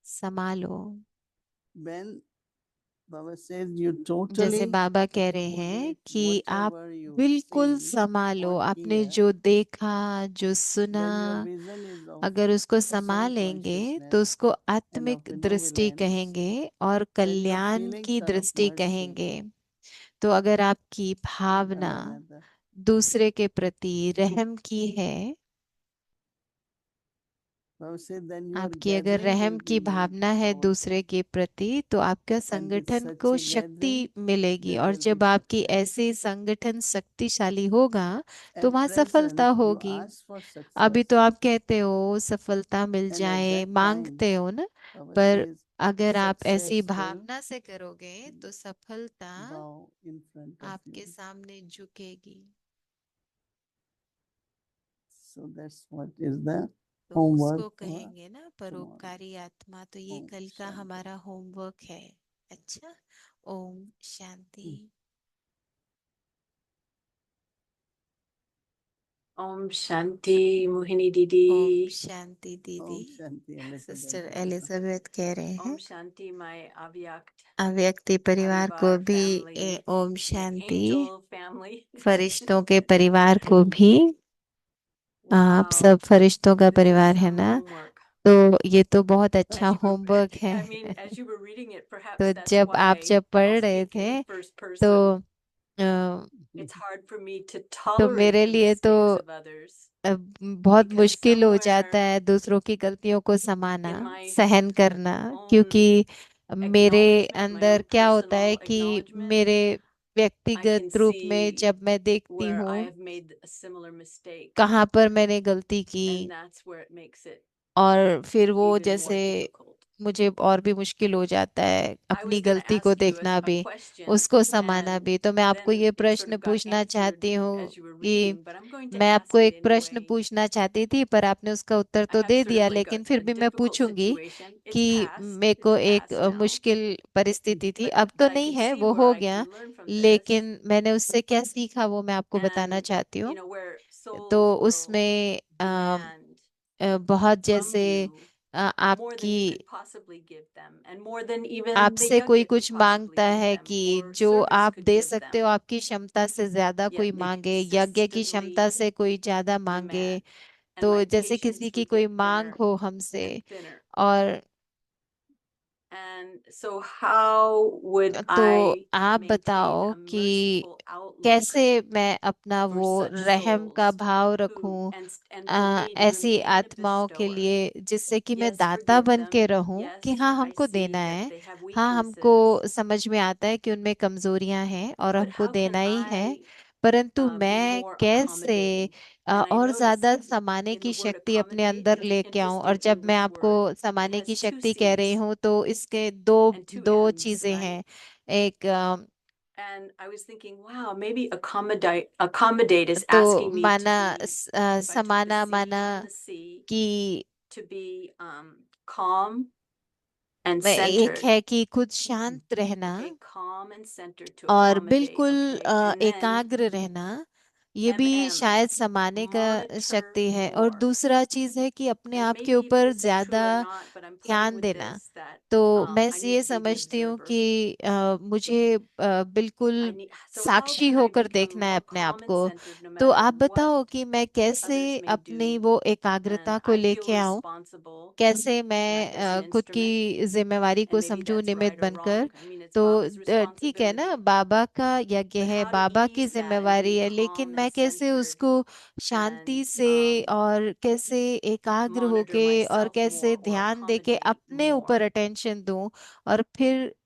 B: संभालो।
A: When Baba says you
B: जैसे
A: totally
B: बाबा कह रहे हैं
A: accommodate
B: कि आप
A: whatever you
B: बिल्कुल
A: see
B: संभालो,
A: or
B: आपने
A: hear,
B: जो देखा, जो सुना,
A: then your vision is of
B: अगर उसको
A: soul
B: संभालेंगे तो
A: consciousness
B: उसको
A: and of
B: आत्मिक दृष्टि
A: benevolence.
B: कहेंगे और
A: When your
B: कल्याण
A: feelings
B: की
A: are of
B: दृष्टि
A: mercy
B: कहेंगे। तो अगर आपकी
A: to one
B: भावना
A: another,
B: दूसरे के प्रति रहम की है,
A: Baba says then your
B: आपकी अगर
A: gathering
B: रहम
A: will
B: की
A: be
B: भावना है
A: powerful.
B: दूसरे के प्रति, तो आपका
A: And with
B: संगठन
A: such
B: को
A: a
B: शक्ति
A: gathering,
B: मिलेगी,
A: there
B: और
A: will be
B: जब आपकी
A: success.
B: ऐसे संगठन शक्तिशाली होगा तो
A: At
B: वहां सफलता
A: present, you
B: होगी।
A: ask for
B: अभी तो
A: success,
B: आप कहते हो सफलता मिल
A: and at
B: जाए,
A: that time,
B: मांगते हो ना,
A: Baba
B: पर
A: says
B: अगर आप ऐसी
A: success will
B: भावना से करोगे तो सफलता
A: bow in front of
B: आपके
A: you.
B: सामने झुकेगी।
A: So that's what is the
B: तो
A: homework
B: उसको
A: for
B: कहेंगे ना
A: tomorrow.
B: परोपकारी आत्मा, तो ये
A: Om
B: कल का
A: Shanti.
B: हमारा होमवर्क है। अच्छा, Om Shanti.
G: Om Shanti, Mohini
B: ओम
G: Didi.
B: शांति
A: Om
B: दीदी।
A: Shanti, Elizabeth.
B: सिस्टर एलिजाबेथ कह रहे हैं
G: Om Shanti, my Avyakt
B: अव्यक्ति परिवार को
G: Parivar
B: भी
G: family,
B: Om
G: my
B: Shanti,
G: angel family.
B: फरिश्तों के परिवार को भी। आप
G: Wow,
B: सब फरिश्तों का
G: this is
B: परिवार है
G: some
B: ना,
G: homework.
B: तो ये तो बहुत
G: But
B: अच्छा
G: as you were,
B: होमवर्क है।
G: I mean, as you were reading it,
B: तो
G: perhaps that's
B: जब आप
G: why
B: जब पढ़
G: I'll
B: रहे
G: speak in
B: थे
G: the first
B: तो
G: person. It's hard for me to
B: तो
G: tolerate
B: मेरे
G: the
B: लिए तो
G: mistakes of others
B: बहुत
G: because
B: मुश्किल हो जाता
G: somewhere
B: है दूसरों की गलतियों को समाना,
G: in my
B: सहन करना,
G: own
B: क्योंकि मेरे
G: acknowledgement, my
B: अंदर
G: own
B: क्या होता है
G: personal
B: कि
G: acknowledgement,
B: मेरे
G: I can
B: व्यक्तिगत रूप में
G: see
B: जब मैं देखती
G: where I
B: हूँ
G: have made a similar mistake,
B: कहाँ पर मैंने गलती की,
G: and that's where it makes it
B: और फिर वो
G: even more
B: जैसे
G: difficult.
B: मुझे और भी मुश्किल हो जाता है
G: I
B: अपनी
G: was going to
B: गलती को
G: ask you
B: देखना
G: a
B: भी,
G: question,
B: उसको समाना
G: and
B: भी। तो मैं आपको
G: then
B: ये
G: it sort
B: प्रश्न
G: of got
B: पूछना
G: answered
B: चाहती हूँ
G: as you were
B: कि
G: reading, but I'm going to
B: मैं
G: ask
B: आपको
G: it
B: एक प्रश्न
G: anyway.
B: पूछना चाहती थी, पर आपने उसका उत्तर
G: I
B: तो
G: have
B: दे
G: sort
B: दिया,
G: of like
B: लेकिन फिर
G: a
B: भी मैं
G: difficult
B: पूछूंगी
G: situation. It's
B: कि
G: past,
B: मेरे
G: it's
B: को एक
G: past now,
B: मुश्किल परिस्थिति थी,
G: but
B: अब तो
G: I
B: नहीं
G: can
B: है,
G: see
B: वो
G: where
B: हो
G: I
B: गया,
G: can learn from this,
B: लेकिन मैंने उससे क्या सीखा वो मैं आपको बताना
G: and
B: चाहती
G: you
B: हूँ।
G: know where
B: तो
G: souls will
B: उसमें
G: demand
B: बहुत
G: from
B: जैसे
G: you more than
B: आपकी
G: you could possibly give them, and more than even the
B: आपसे कोई
G: yajna could
B: कुछ
G: possibly
B: मांगता
G: give
B: है
G: them,
B: कि
G: or
B: जो
G: service
B: आप
G: could
B: दे
G: give
B: सकते हो
G: them,
B: आपकी क्षमता से ज्यादा कोई
G: yet they
B: मांगे, यज्ञ की क्षमता
G: consistently
B: से कोई ज्यादा मांगे,
G: demand, and
B: तो
G: my
B: जैसे
G: patience
B: किसी की
G: would
B: कोई
G: get
B: मांग
G: thinner
B: हो हमसे,
G: and thinner.
B: और
G: And so how would
B: तो
G: I
B: आप
G: maintain
B: बताओ
G: a
B: कि
G: merciful outlook
B: कैसे मैं अपना
G: for
B: वो
G: such
B: रहम का
G: souls
B: भाव
G: who,
B: रखूं
G: and for me to
B: ऐसी
G: remain a
B: आत्माओं के
G: bestower?
B: लिए, जिससे कि मैं
G: Yes,
B: दाता
G: forgive
B: बन के
G: them.
B: रहूं कि
G: Yes,
B: हाँ
G: I
B: हमको
G: see
B: देना
G: that
B: है,
G: they have
B: हाँ हमको
G: weaknesses.
B: समझ में आता है कि उनमें कमजोरियां हैं और
G: But
B: हमको
G: how
B: देना
G: can
B: ही है,
G: I
B: परंतु
G: be
B: मैं
G: more
B: कैसे
G: accommodating? And I
B: और
G: notice
B: ज्यादा समाने
G: in the
B: की
G: word
B: शक्ति अपने
G: accommodate,
B: अंदर
G: it's an
B: लेके आऊं। और
G: interesting
B: जब मैं
G: English
B: आपको
G: word. It
B: समाने की
G: has two
B: शक्ति कह रही
G: C's
B: हूँ तो इसके दो
G: and two
B: दो
G: M's,
B: चीजें
G: right?
B: हैं। एक
G: And I was thinking, wow, maybe accommodate is
B: तो
G: asking me
B: माना
G: to be, if I took the
B: समाना
G: C
B: माना
G: and the C,
B: कि
G: to be calm and
B: एक
G: centered.
B: है कि खुद शांत रहना
G: Okay, calm and centered to
B: और
G: accommodate.
B: बिल्कुल
G: Okay, and then
B: एकाग्र रहना, ये भी
G: MM,
B: शायद समाने का
G: monitor
B: शक्ति है। और
G: more.
B: दूसरा चीज है कि अपने
G: And
B: आप के
G: maybe
B: ऊपर
G: this is true
B: ज्यादा
G: or not, but I'm playing
B: ध्यान
G: with
B: देना।
G: this that
B: तो मैं
G: I
B: ये
G: need to be the
B: समझती हूँ
G: observer.
B: कि मुझे
G: I
B: बिल्कुल
G: need, so how
B: Sakshi
G: can I
B: होकर
G: become
B: देखना है
G: more
B: अपने आप
G: calm and
B: को।
G: centered no
B: तो
G: matter
B: आप
G: what
B: बताओ कि मैं कैसे
G: others may
B: अपनी
G: do?
B: वो एकाग्रता
G: And
B: को
G: I feel
B: लेके आऊं,
G: responsible,
B: कैसे
G: like
B: मैं
G: as an
B: खुद
G: instrument,
B: की जिम्मेवारी को
G: and maybe
B: समझूं
G: that's
B: निमित्त
G: right or
B: बनकर।
G: wrong. I mean, it's
B: तो
G: Baba's
B: ठीक है ना,
G: responsibility.
B: बाबा का यज्ञ
G: But
B: है,
G: how to
B: बाबा की
G: ease that and
B: जिम्मेवारी
G: be
B: है, लेकिन
G: calm
B: मैं
G: and
B: कैसे
G: centered
B: उसको शांति
G: and
B: से और कैसे एकाग्र
G: monitor
B: होके और
G: myself
B: कैसे
G: more or
B: ध्यान देके
G: accommodate
B: अपने ऊपर
G: more?
B: अटेंशन दूं, और फिर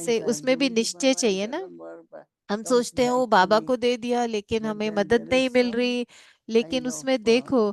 B: जैसे उसमें भी निश्चय चाहिए ना। हम सोचते हैं वो बाबा को दे दिया लेकिन हमें मदद नहीं मिल रही, लेकिन उसमें देखो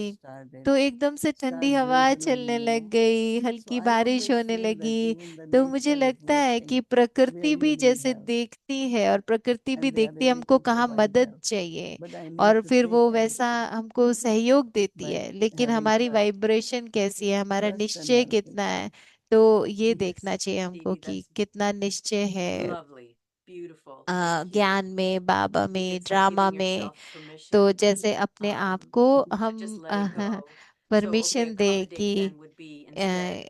B: थी
A: started.
B: तो एकदम से ठंडी
A: Start
B: हवा
A: drizzling,
B: चलने
A: you
B: लग
A: know.
B: गई,
A: So
B: हल्की
A: I
B: बारिश
A: always
B: होने
A: feel that
B: लगी।
A: even the
B: तो मुझे
A: nature is
B: लगता है कि
A: watching
B: प्रकृति
A: where
B: भी
A: you need
B: जैसे
A: help
B: देखती है और प्रकृति भी
A: and they are
B: देखती है
A: ready
B: हमको
A: to
B: कहाँ
A: provide
B: मदद
A: help.
B: चाहिए
A: But I need
B: और
A: to
B: फिर
A: take
B: वो
A: help
B: वैसा हमको सहयोग देती
A: by
B: है, लेकिन
A: having
B: हमारी
A: trust,
B: वाइब्रेशन कैसी है, हमारा
A: trust and
B: निश्चय
A: helping.
B: कितना है। तो ये
G: Yes,
B: देखना चाहिए हमको
G: Didi,
B: कि
G: that's
B: कितना निश्चय है।
G: lovely. beautiful. Thank you.
B: ज्ञान में, बाबा
G: I think
B: में,
G: it's like
B: ड्रामा
G: giving
B: में।
G: yourself
B: तो
G: permission
B: जैसे अपने आप को
G: to
B: हम
G: just let it go. So, okay,
B: permission they
G: accommodate
B: कि
G: then would be instead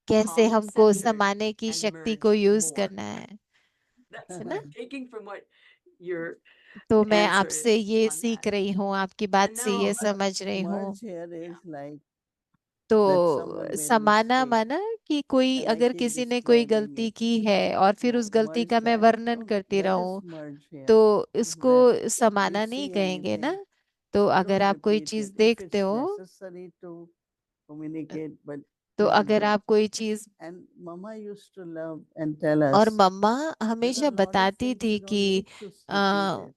B: कैसे
G: calm and
B: हमको
G: centered
B: समाने की
G: and
B: शक्ति
G: merge
B: को यूज
G: more.
B: करना है
G: That's
B: है
G: what
B: ना।
G: I'm taking from what your
B: तो मैं
G: answer
B: आपसे
G: is
B: ये
G: on
B: सीख
G: that.
B: रही हूँ, आपकी बात
G: And
B: से ये
G: now,
B: समझ रही हूँ।
A: Merge here is like
B: तो
A: that someone made
B: समाना
A: mistake
B: माना कि कोई
A: and I
B: अगर
A: keep
B: किसी ने कोई
A: describing
B: गलती
A: it.
B: की है और फिर उस गलती
A: Merge
B: का मैं
A: that.
B: वर्णन
A: So
B: करती
A: let us
B: रहूं,
A: merge here.
B: तो इसको
A: That
B: समाना
A: you
B: नहीं
A: see
B: कहेंगे ना।
A: anything,
B: तो अगर
A: don't
B: आप कोई
A: repeat
B: चीज
A: it. If
B: देखते
A: it's
B: हो,
A: necessary to communicate, but
B: तो
A: make it
B: अगर
A: good.
B: आप कोई चीज,
A: And Mama used to love and tell
B: और
A: us,
B: मम्मा
A: you
B: हमेशा
A: know, a lot of
B: बताती
A: things
B: थी
A: you don't
B: कि
A: need to repeat it.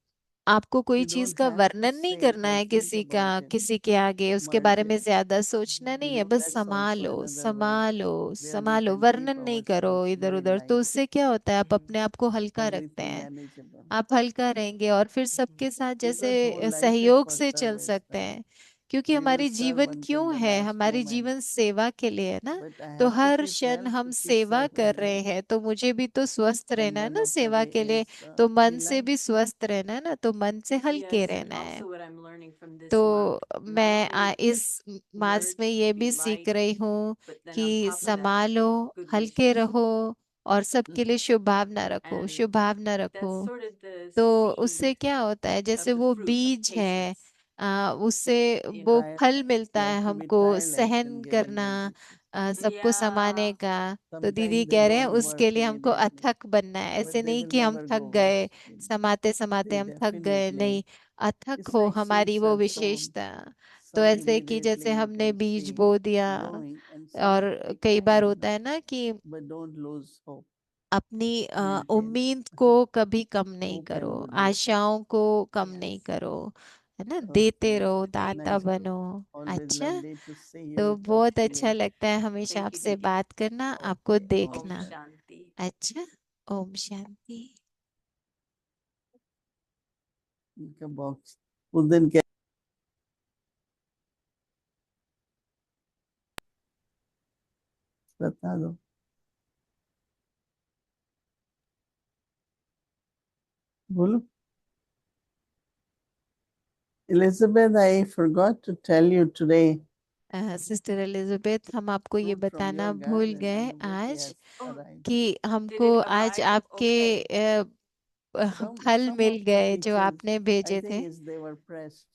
B: आपको कोई
A: You
B: चीज
A: don't
B: का
A: have to
B: वर्णन नहीं
A: say it
B: करना
A: or
B: है,
A: think
B: किसी का,
A: about it.
B: किसी के आगे उसके
A: Merge
B: बारे में
A: it.
B: ज्यादा सोचना नहीं है, बस
A: That's also
B: संभालो
A: another way
B: संभालो
A: where we
B: संभालो,
A: can
B: वर्णन
A: keep
B: नहीं करो
A: ourselves
B: इधर
A: very
B: उधर। तो
A: light,
B: उससे क्या होता है, आप अपने आप को हल्का रखते
A: everything
B: हैं,
A: manageable.
B: आप हल्का रहेंगे और फिर सबके साथ
A: Because
B: जैसे
A: whole life is
B: सहयोग
A: for
B: से चल
A: service,
B: सकते
A: right?
B: हैं। क्योंकि
A: We will
B: हमारी
A: serve
B: जीवन
A: until
B: क्यों
A: the
B: है,
A: last
B: हमारी
A: moment.
B: जीवन सेवा के लिए है ना।
A: But I
B: तो
A: have to
B: हर
A: keep
B: क्षण
A: health
B: हम
A: to keep
B: सेवा कर
A: serving,
B: रहे
A: right?
B: हैं, तो मुझे भी तो स्वस्थ
A: And
B: रहना है
A: one
B: ना
A: of the
B: सेवा
A: way
B: के लिए।
A: is
B: तो
A: be
B: मन से
A: light.
B: भी स्वस्थ रहना है ना, तो मन से हल्के
G: yes, and
B: रहना है।
G: also what I'm learning from this
B: तो
G: month, not
B: मैं
G: only
B: इस मास में
G: merge,
B: ये
G: be
B: भी सीख
G: light,
B: रही हूँ
G: but then
B: कि
G: on top of that,
B: संभालो,
G: good
B: हल्के
G: wishes.
B: रहो और सबके लिए शुभ भावना रखो,
G: And
B: शुभ भावना रखो।
G: that's sort of the
B: तो
G: seed
B: उससे क्या होता है,
G: of
B: जैसे
G: the
B: वो
G: fruit of
B: बीज है,
G: patience.
B: उससे
G: You
B: वो
G: know,
B: फल मिलता
A: You
B: है
A: have to be
B: हमको
A: tireless
B: सहन
A: in giving
B: करना,
A: good wishes.
B: सबको समाने
G: yeah,
B: का। तो दीदी
A: Sometimes they
B: कह रहे हैं
A: don't
B: उसके
A: work
B: लिए हमको
A: immediately,
B: अथक बनना है,
A: but
B: ऐसे
A: they
B: नहीं
A: will
B: कि हम
A: never
B: थक
A: go
B: गए,
A: waste.
B: समाते समाते
A: They
B: हम थक गए,
A: definitely.
B: नहीं, अथक
A: It's
B: हो
A: like
B: हमारी
A: seeds
B: वो
A: are sown.
B: विशेषता। तो
A: Some
B: ऐसे कि जैसे
A: immediately you
B: हमने
A: can
B: बीज
A: see
B: बो दिया,
A: growing, and some
B: और
A: take
B: कई
A: time,
B: बार
A: you
B: होता
A: know.
B: है ना कि
A: But don't lose hope.
B: अपनी
A: Maintain
B: उम्मीद को कभी कम नहीं
A: hope
B: करो,
A: and goodness.
B: आशाओं को कम नहीं
G: yes.
B: करो, है ना, देते
A: Okay.
B: रहो, दाता
A: Nice.
B: बनो।
A: Always
B: अच्छा,
A: lovely to see you.
B: तो
A: Talk
B: बहुत
A: to
B: अच्छा
A: you.
B: लगता है हमेशा
G: Thank you,
B: आपसे
G: Didi.
B: बात करना, आपको
A: Okay. Om
B: देखना।
G: Om
A: Shanti.
G: Shanti.
B: अच्छा, ओम शांति।
A: इनका बॉक्स उस दिन क्या बता दो। बोलो। Elizabeth, I forgot to tell you today
B: sister Elizabeth, हम आपको ये
A: fruit from
B: बताना
A: your
B: भूल
A: garden.
B: गए
A: Anubhuti
B: आज
A: has
G: Oh,
A: arrived.
B: कि
G: did
B: हमको
G: it
B: आज
G: arrive?
B: आपके
G: Okay.
B: फल
A: Some
B: मिल
A: of the
B: गए जो
A: peaches,
B: आपने
A: I
B: भेजे
A: think
B: थे।
A: is they were pressed.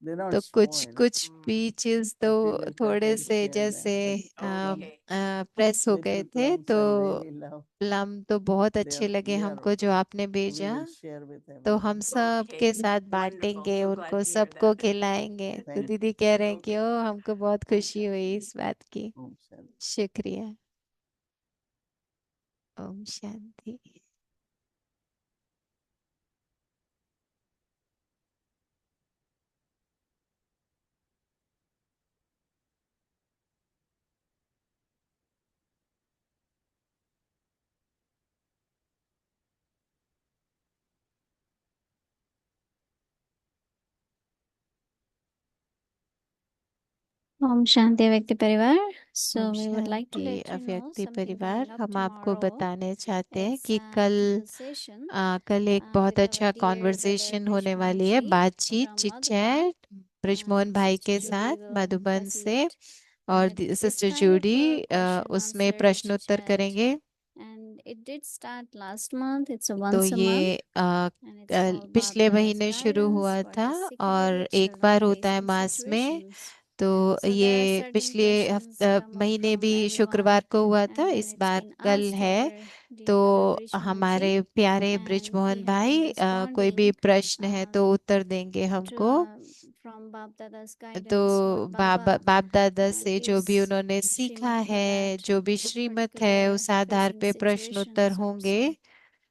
A: They're not
B: तो कुछ
A: spoiled,
B: कुछ
G: Mm,
B: पीचेस तो
A: but we will cut
B: थोड़े
A: and
B: से
A: share
B: जैसे
A: them. But plum,
G: okay.
B: Press हो गए
A: little
B: थे,
A: plums
B: तो
A: I really love.
B: प्लम तो बहुत अच्छे लगे
A: They are
B: हमको जो
A: okay.
B: आपने
A: We
B: भेजा।
A: will share with
B: तो हम
A: everyone.
B: सब
G: Okay.
B: के साथ
G: Wonderful.
B: बांटेंगे,
G: So glad
B: उनको
G: to hear
B: सबको
G: that.
B: खिलाएंगे। तो
A: Thank
B: दीदी कह रहे हैं कि
G: Okay.
B: ओ हमको बहुत
G: Om
B: खुशी हुई
G: Shanti.
B: इस बात की।
A: you. Om Shanti.
B: शुक्रिया। Om Shanti.
F: Om Shanti Vyakti Parivar. So
B: Om
F: we would like to
B: Shanti
F: let you know
B: अव्यक्ति
F: something
B: परिवार,
F: coming up
B: हम आपको
F: tomorrow.
B: बताने चाहते हैं
F: It's
B: कि
F: a
B: कल
F: conversation
B: कल एक बहुत
F: with our
B: अच्छा
F: dear brother
B: कॉन्वर्सेशन होने वाली है,
F: Brishmohanji
B: बातचीत,
F: from
B: chit
F: Madhuban.
B: Chat Brijmohan भाई
F: Sister
B: के
F: Judy
B: साथ
F: will
B: मधुबन से।
F: facilitate.
B: और
F: It's
B: sister
F: kind of
B: Judy
F: a question
B: उसमें
F: answer
B: प्रश्न
F: chit
B: उत्तर
F: chat,
B: करेंगे।
F: and it did start last month. It's a
B: तो
F: once a month,
B: ये
F: and it's called
B: पिछले
F: Bhagavata's
B: महीने शुरू
F: guidance
B: हुआ
F: for
B: था
F: his
B: और
F: secluded
B: एक बार होता है
F: children-facing
B: मास में।
F: situations.
B: तो
F: So there are
B: ये
F: certain
B: पिछले
F: questions come up
B: महीने
F: from
B: भी
F: everyone,
B: शुक्रवार को हुआ था,
F: and then
B: इस
F: it's
B: बार
F: been
B: कल
F: asked to
B: है।
F: our dear
B: तो
F: brother Brishmohanji,
B: हमारे प्यारे
F: and
B: ब्रिजमोहन
F: he has
B: भाई
F: been
B: कोई भी
F: responding
B: प्रश्न है तो उत्तर देंगे
F: to
B: हमको।
F: from Bapdada's
B: तो
F: guidance, what
B: बाबा
F: Baba
B: बाप दादा से जो भी
F: gives
B: उन्होंने सीखा
F: Srimad for
B: है,
F: that
B: जो भी श्रीमत है,
F: particular
B: उस आधार
F: facing
B: पे प्रश्न उत्तर
F: situations
B: होंगे।
F: also.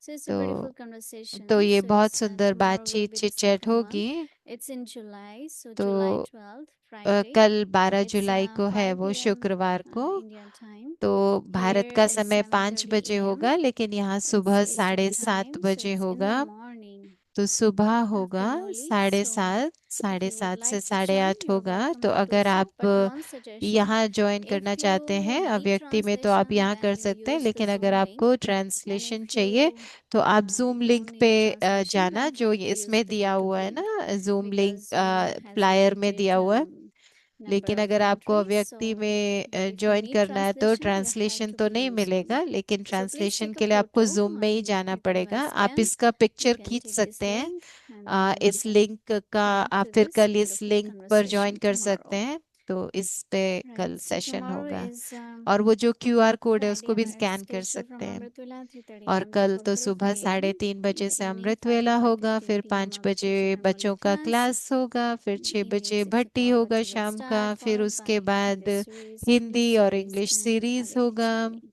F: So it's a
B: तो
F: beautiful conversation.
B: तो ये
F: So
B: बहुत
F: it's
B: सुंदर
F: tomorrow will
B: बातचीत
F: be the
B: chit chat
F: second one.
B: होगी।
F: It's in July, so
B: तो
F: July 12th, Friday.
B: कल 12
F: It's
B: जुलाई को है
F: 5
B: वो
F: p.m.
B: शुक्रवार को।
F: Indian time.
B: तो भारत
F: Here
B: का
F: it's
B: समय 5
F: 7:30
B: बजे
F: a.m.
B: होगा, लेकिन यहाँ
F: It's
B: सुबह
F: Eastern
B: 7:30
F: time, so
B: बजे
F: it's in the
B: होगा।
F: morning.
B: तो सुबह होगा
F: afternoon only.
B: 7:30,
F: So if you would
B: 7:30 से
F: like to join,
B: 8:30
F: you're
B: होगा।
F: welcome
B: तो
F: to do
B: अगर
F: so.
B: आप
F: But one suggestion,
B: यहाँ ज्वाइन
F: if
B: करना चाहते
F: you
B: हैं
F: need
B: अव्यक्ति में, तो आप
F: translation,
B: यहाँ कर
F: then
B: सकते हैं,
F: use the
B: लेकिन
F: Zoom
B: अगर
F: link.
B: आपको
F: And
B: ट्रांसलेशन
F: if
B: चाहिए
F: you
B: तो आप जूम लिंक
F: don't need
B: पे
F: the translation,
B: जाना,
F: then
B: जो
F: try to use
B: इसमें
F: the
B: दिया
F: YouTube
B: हुआ है
F: link
B: ना, zoom link
F: because Zoom has
B: flyer में
F: limited
B: दिया हुआ है।
F: number
B: लेकिन
F: of
B: अगर आपको
F: entries.
B: अव्यक्ति
F: So,
B: में
F: but if you
B: join
F: need
B: करना है तो
F: translation, you have
B: translation
F: to
B: तो
F: be
B: नहीं
F: on Zoom.
B: मिलेगा, लेकिन
F: So please
B: translation
F: take a
B: के लिए आपको
F: photo
B: जूम में ही
F: and
B: जाना
F: it will
B: पड़ेगा।
F: have
B: आप
F: scan.
B: इसका
F: You
B: पिक्चर
F: can
B: खींच
F: take this
B: सकते हैं।
F: link and then
B: इस लिंक का आप
F: to
B: फिर
F: this
B: कल इस
F: beautiful
B: लिंक पर ज्वाइन
F: conversation
B: कर सकते
F: tomorrow.
B: हैं। तो इस पे कल
F: Right. So
B: सेशन
F: tomorrow
B: होगा,
F: is
B: और वो जो QR कोड है
F: Friday
B: उसको भी
F: and it's
B: स्कैन कर
F: scheduled from
B: सकते हैं।
F: Amritwela 3:30
B: और
F: a.m. to
B: कल तो
F: 4:45
B: सुबह
F: a.m.
B: 3:30 बजे
F: In the
B: से
F: evening, 5
B: अमृत
F: to
B: वेला
F: 5:30
B: होगा, फिर
F: p.m.
B: 5 बजे
F: Avastation Rangoli
B: बच्चों का
F: class.
B: क्लास होगा, फिर
F: In the
B: 6
F: evening,
B: बजे
F: 6
B: भट्टी
F: o'clock,
B: होगा
F: Bhatti will
B: शाम का,
F: start,
B: फिर
F: followed
B: उसके
F: by
B: बाद
F: this series,
B: हिंदी
F: English
B: और
F: series,
B: English
F: and
B: series
F: other
B: होगा।
F: training.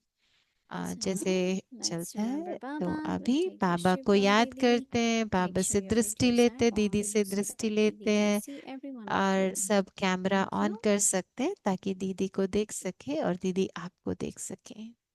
B: जैसे
F: Let's
B: चलता
F: remember
B: है। तो
F: Baba. We'll
B: अभी
F: take
B: बाबा
F: Rishi
B: को
F: from
B: याद
F: Didi.
B: करते हैं, बाबा
F: Make
B: से
F: sure your
B: दृष्टि
F: entries
B: लेते
F: are
B: हैं, दीदी
F: all
B: से
F: so
B: दृष्टि
F: that
B: लेते
F: Didi can
B: हैं,
F: see every one of
B: और
F: you.
B: सब कैमरा
F: Thank
B: ऑन
F: you.
B: कर सकते हैं ताकि दीदी को देख सके और दीदी आपको देख सके।